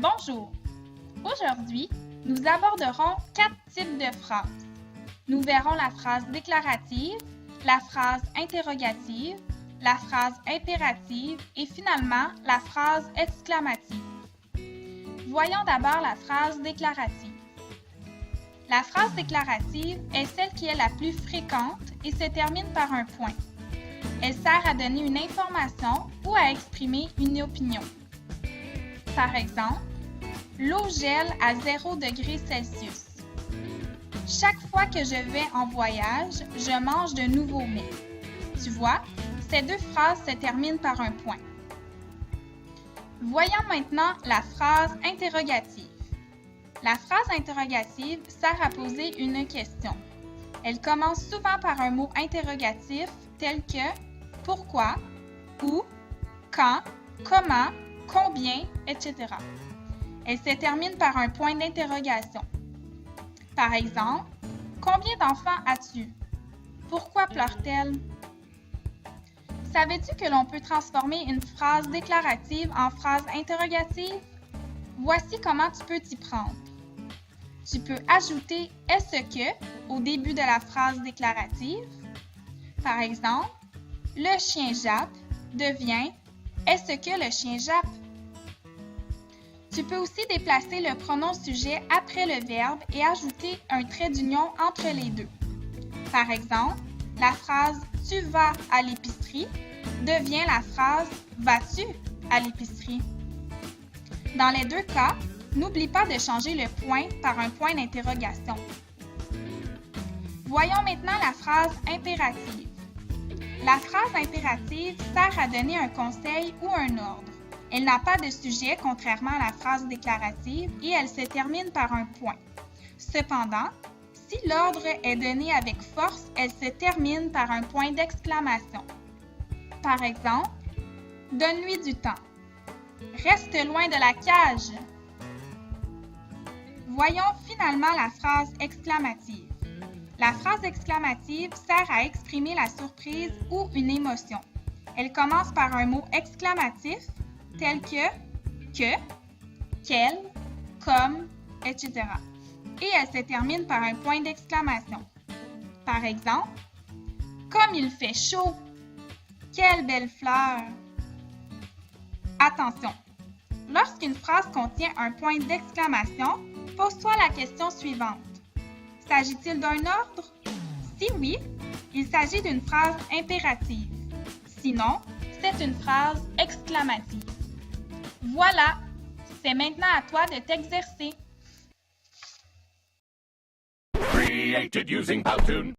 Bonjour! Aujourd'hui, nous aborderons 4 types de phrases. Nous verrons la phrase déclarative, la phrase interrogative, la phrase impérative et finalement la phrase exclamative. Voyons d'abord la phrase déclarative. La phrase déclarative est celle qui est la plus fréquente et se termine par un point. Elle sert à donner une information ou à exprimer une opinion. Par exemple, l'eau gèle à 0 degré Celsius. Chaque fois que je vais en voyage, je mange de nouveaux mets. Tu vois, ces deux phrases se terminent par un point. Voyons maintenant la phrase interrogative. La phrase interrogative sert à poser une question. Elle commence souvent par un mot interrogatif tel que pourquoi, où, quand, comment, combien, etc. Elle se termine par un point d'interrogation. Par exemple, combien d'enfants as-tu? Pourquoi pleure-t-elle? Savais-tu que l'on peut transformer une phrase déclarative en phrase interrogative? Voici comment tu peux t'y prendre. Tu peux ajouter « est-ce que » au début de la phrase déclarative. Par exemple, « Le chien jappe » devient « Est-ce que le chien jappe » ? Tu peux aussi déplacer le pronom sujet après le verbe et ajouter un trait d'union entre les deux. Par exemple, la phrase « Tu vas à l'épicerie » devient la phrase « Vas-tu à l'épicerie » ? Dans les deux cas, n'oublie pas de changer le point par un point d'interrogation. Voyons maintenant la phrase impérative. La phrase impérative sert à donner un conseil ou un ordre. Elle n'a pas de sujet contrairement à la phrase déclarative et elle se termine par un point. Cependant, si l'ordre est donné avec force, elle se termine par un point d'exclamation. Par exemple, « Donne-lui du temps »,« Reste loin de la cage ». Voyons finalement la phrase exclamative. La phrase exclamative sert à exprimer la surprise ou une émotion. Elle commence par un mot exclamatif tel que, quel, comme, etc. Et elle se termine par un point d'exclamation. Par exemple, « Comme il fait chaud! Quelle belle fleur! » Attention! Lorsqu'une phrase contient un point d'exclamation, pose-toi la question suivante. S'agit-il d'un ordre? Si oui, il s'agit d'une phrase impérative. Sinon, c'est une phrase exclamative. Voilà, c'est maintenant à toi de t'exercer. Created using Powtoon.